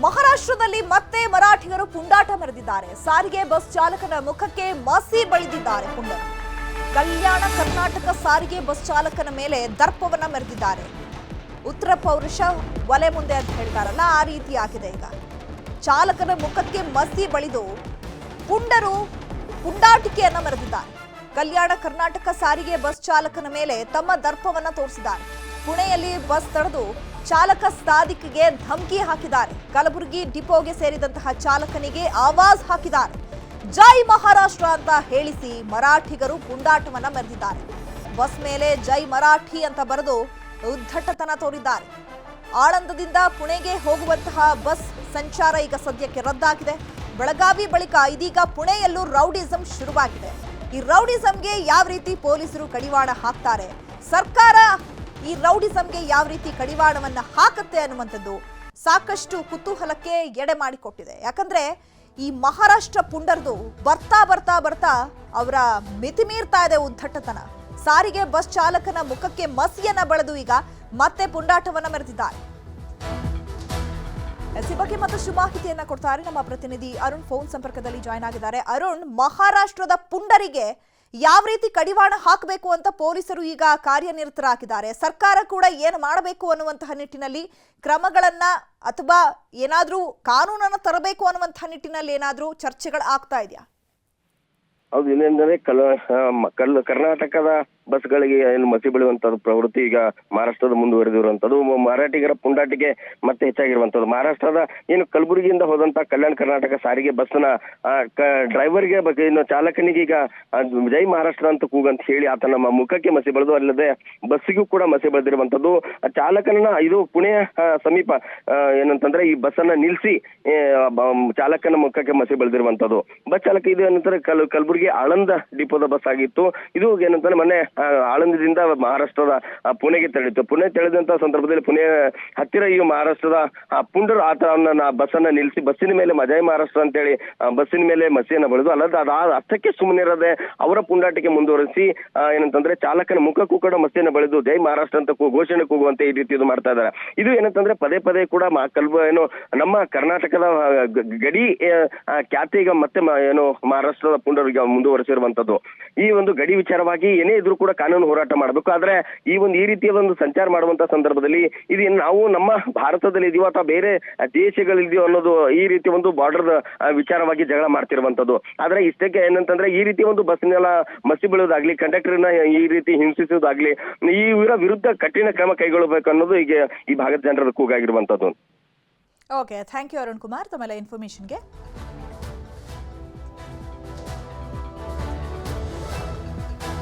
ಮಹಾರಾಷ್ಟ್ರದಲ್ಲಿ ಮತ್ತೆ ಮರಾಠಿಗರು ಪುಂಡಾಟ ಮೆರೆದಿದ್ದಾರೆ. ಸಾರಿಗೆ ಬಸ್ ಚಾಲಕನ ಮುಖಕ್ಕೆ ಮಸಿ ಬಳಿದಿದ್ದಾರೆ ಪುಂಡರು. ಕಲ್ಯಾಣ ಕರ್ನಾಟಕ ಸಾರಿಗೆ ಬಸ್ ಚಾಲಕನ ಮೇಲೆ ದರ್ಪವನ್ನ ಮೆರೆದಿದ್ದಾರೆ. ಉತ್ತರ ಪೌರುಷ ಒಲೆ ಮುಂದೆ ಅಂತ ಹೇಳ್ತಾರಲ್ಲ, ಆ ರೀತಿ ಆಗಿದೆ. ಈಗ ಚಾಲಕನ ಮುಖಕ್ಕೆ ಮಸಿ ಬಳಿದು ಪುಂಡರು ಪುಂಡಾಟಿಕೆಯನ್ನ ಮೆರೆದಿದ್ದಾರೆ. ಕಲ್ಯಾಣ ಕರ್ನಾಟಕ ಸಾರಿಗೆ ಬಸ್ ಚಾಲಕನ ಮೇಲೆ ತಮ್ಮ ದರ್ಪವನ್ನ ತೋರಿಸಿದ್ದಾರೆ. ಪುಣೆಯಲ್ಲಿ ಬಸ್ ತಡೆದು ಚಾಲಕ ಸಾದಿಕ್ಗೆ ಧಮಕಿ ಹಾಕಿದ್ದಾರೆ. ಕಲಬುರಗಿ ಡಿಪೋಗೆ ಸೇರಿದಂತಹ ಚಾಲಕನಿಗೆ ಆವಾಜ್ ಹಾಕಿದ್ದಾರೆ. ಜೈ ಮಹಾರಾಷ್ಟ್ರ ಅಂತ ಹೇಳಿಸಿ ಮರಾಠಿಗರು ಪುಂಡಾಟವನ್ನ ಮೆರೆದಿದ್ದಾರೆ. ಬಸ್ ಮೇಲೆ ಜೈ ಮರಾಠಿ ಅಂತ ಬರೆದು ಉದ್ದಟತನ ತೋರಿದ್ದಾರೆ. ಆಳಂದದಿಂದ ಪುಣೆಗೆ ಹೋಗುವಂತಹ ಬಸ್ ಸಂಚಾರ ಈಗ ಸದ್ಯಕ್ಕೆ ರದ್ದಾಗಿದೆ. ಬೆಳಗಾವಿ ಬಳಿಕ ಇದೀಗ ಪುಣೆಯಲ್ಲೂ ರೌಡಿಸಂ ಶುರುವಾಗಿದೆ. ಈ ರೌಡಿಸಂಗೆ ಯಾವ ರೀತಿ ಪೊಲೀಸರು ಕಡಿವಾಣ ಹಾಕ್ತಾರೆ, ಸರ್ಕಾರ ಈ ರೌಡಿಸಂಗೆ ಯಾವ ರೀತಿ ಕಡಿವಾಣವನ್ನ ಹಾಕುತ್ತೆ ಅನ್ನುವಂಥದ್ದು ಸಾಕಷ್ಟು ಕುತೂಹಲಕ್ಕೆ ಎಡೆ ಮಾಡಿಕೊಟ್ಟಿದೆ. ಯಾಕಂದ್ರೆ ಈ ಮಹಾರಾಷ್ಟ್ರ ಪುಂಡರ್ದು ಬರ್ತಾ ಬರ್ತಾ ಬರ್ತಾ ಅವರ ಮಿತಿ ಮೀರ್ತಾ ಇದೆ ಉದ್ದಟತನ. ಸಾರಿಗೆ ಬಸ್ ಚಾಲಕನ ಮುಖಕ್ಕೆ ಮಸಿಯನ್ನ ಬಳೆದು ಈಗ ಮತ್ತೆ ಪುಂಡಾಟವನ್ನ ಮೆರೆದಿದ್ದಾರೆ. ಈ ಬಗ್ಗೆ ಮತ್ತಷ್ಟು ಮಾಹಿತಿಯನ್ನ ಕೊಡ್ತಾರೆ ನಮ್ಮ ಪ್ರತಿನಿಧಿ ಅರುಣ್. ಫೋನ್ ಸಂಪರ್ಕದಲ್ಲಿ ಜಾಯ್ನ್ ಆಗಿದ್ದಾರೆ. ಅರುಣ್, ಮಹಾರಾಷ್ಟ್ರದ ಪುಂಡರಿಗೆ ಯಾವ ರೀತಿ ಕಡಿವಾಣ ಹಾಕಬೇಕು ಅಂತ ಪೊಲೀಸರು ಈಗ ಕಾರ್ಯನಿರತರಾಗಿದ್ದಾರೆ. ಸರ್ಕಾರ ಕೂಡ ಏನು ಮಾಡಬೇಕು ಅನ್ನುವಂತಹ ನಿಟ್ಟಿನಲ್ಲಿ ಕ್ರಮಗಳನ್ನ ಅಥವಾ ಏನಾದ್ರೂ ಕಾನೂನನ್ನು ತರಬೇಕು ಅನ್ನುವಂತಹ ನಿಟ್ಟಿನಲ್ಲಿ ಏನಾದ್ರೂ ಚರ್ಚೆಗಳು ಆಗ್ತಾ ಇದೆಯಾ? ಹೌದು, ಇಲ್ಲೆಂದರೆ ಕರ್ನಾಟಕದ ಬಸ್ಗಳಿಗೆ ಏನು ಮಸಿ ಬೀಳುವಂತದ್ದು ಪ್ರವೃತ್ತಿ ಈಗ ಮಹಾರಾಷ್ಟ್ರದ ಮುಂದುವರೆದಿರುವಂತದ್ದು. ಮರಾಠಿಗರ ಪುಂಡಾಟಿಕೆ ಮತ್ತೆ ಹೆಚ್ಚಾಗಿರುವಂತದ್ದು. ಮಹಾರಾಷ್ಟ್ರದ ಏನು ಕಲಬುರಗಿಯಿಂದ ಹೋದಂತ ಕಲ್ಯಾಣ ಕರ್ನಾಟಕ ಸಾರಿಗೆ ಬಸ್ನ ಡ್ರೈವರ್ಗೆ ಇನ್ನು ಚಾಲಕನಿಗೆ ಈಗ ಜೈ ಮಹಾರಾಷ್ಟ್ರ ಅಂತ ಕೂಗಂತ ಹೇಳಿ ಆತನ ಮುಖಕ್ಕೆ ಮಸಿ ಬೆಳೆದು, ಅಲ್ಲದೆ ಬಸ್ಸಿಗೂ ಕೂಡ ಮಸಿ ಬೆಳೆದಿರುವಂತದ್ದು. ಚಾಲಕನ ಇದು ಪುಣೆಯ ಸಮೀಪ ಏನಂತಂದ್ರೆ ಈ ಬಸ್ಸನ್ನ ನಿಲ್ಸಿ ಚಾಲಕನ ಮುಖಕ್ಕೆ ಮಸಿ ಬೆಳೆದಿರುವಂತದ್ದು. ಬಸ್ ಚಾಲಕ ಇದು ಏನಂತಾರೆ ಕಲಬುರಗಿ ಆಳಂದ ಡಿಪೋದ ಬಸ್ ಆಗಿತ್ತು. ಇದು ಏನಂತಂದ್ರೆ ಮೊನ್ನೆ ಆಳಂದದಿಂದ ಮಹಾರಾಷ್ಟ್ರದ ಪುಣೆಗೆ ತೆರಳಿತ್ತು. ಪುಣೆ ತೆರಳಿದಂತ ಸಂದರ್ಭದಲ್ಲಿ ಪುಣೆ ಹತ್ತಿರ ಈ ಮಹಾರಾಷ್ಟ್ರದ ಪುಂಡರು ಆತನ ಬಸ್ಸನ್ನ ನಿಲ್ಲಿಸಿ ಬಸ್ಸಿನ ಮೇಲೆ ಜೈ ಮಹಾರಾಷ್ಟ್ರ ಅಂತೇಳಿ ಬಸ್ಸಿನ ಮೇಲೆ ಮಸಿಯನ್ನ ಬೆಳೆದು, ಅಲ್ಲದೆ ಅಷ್ಟಕ್ಕೆ ಸುಮ್ಮನಿರದೆ ಅವರ ಪುಂಡಾಟಿಕೆ ಮುಂದುವರಿಸಿ ಏನಂತಂದ್ರೆ ಚಾಲಕನ ಮುಖಕ್ಕೂ ಕೂಡ ಮಸಿಯನ್ನ ಬೆಳೆದು ಜೈ ಮಹಾರಾಷ್ಟ್ರ ಅಂತ ಘೋಷಣೆ ಕೂಗುವಂತೆ ಈ ರೀತಿ ಇದು ಮಾಡ್ತಾ ಇದ್ದಾರೆ. ಇದು ಏನಂತಂದ್ರೆ ಪದೇ ಪದೇ ಕೂಡ ಏನು ನಮ್ಮ ಕರ್ನಾಟಕದ ಗಡಿ ಖ್ಯಾತಿ ಈಗ ಮತ್ತೆ ಏನು ಮಹಾರಾಷ್ಟ್ರದ ಪುಂಡರಿಗೆ ಮುಂದುವರೆಸಿರುವಂತದ್ದು. ಈ ಒಂದು ಗಡಿ ವಿಚಾರವಾಗಿ ಏನೇ ಇದ್ರೂ ಕೂಡ ಕಾನೂನು ಹೋರಾಟ ಮಾಡಬೇಕು. ಆದ್ರೆ ಈ ರೀತಿಯ ಒಂದು ಸಂಚಾರ ಮಾಡುವಂತ ಸಂದರ್ಭದಲ್ಲಿ ಇದು ನಾವು ನಮ್ಮ ಭಾರತದಲ್ಲಿ ಇದೀವೋ ಅಥವಾ ಬೇರೆ ದೇಶಗಳಿದೆಯೋ ಅನ್ನೋದು ಈ ರೀತಿ ಒಂದು ಬಾರ್ಡರ್ ವಿಚಾರವಾಗಿ ಜಗಳ ಮಾಡ್ತಿರುವಂತದ್ದು. ಆದ್ರೆ ಇಷ್ಟಕ್ಕೆ ಏನಂತಂದ್ರೆ ಈ ರೀತಿ ಒಂದು ಬಸ್ನೆಲ್ಲ ಮಸಿ ಬೀಳೋದಾಗ್ಲಿ, ಕಂಡಕ್ಟರ್ನ ಈ ರೀತಿ ಹಿಂಸಿಸೋದಾಗ್ಲಿ, ಈ ವಿರುದ್ಧ ಕಠಿಣ ಕ್ರಮ ಕೈಗೊಳ್ಳಬೇಕು ಅನ್ನೋದು ಈಗ ಈ ಭಾಗದ ಜನರ ಕೂಗಾಗಿರುವಂತದ್ದು. Okay, thank you Arun Kumar ತಮ್ಮೆಲ್ಲ ಇನ್ಫಾರ್ಮೇಶನ್ಗೆ.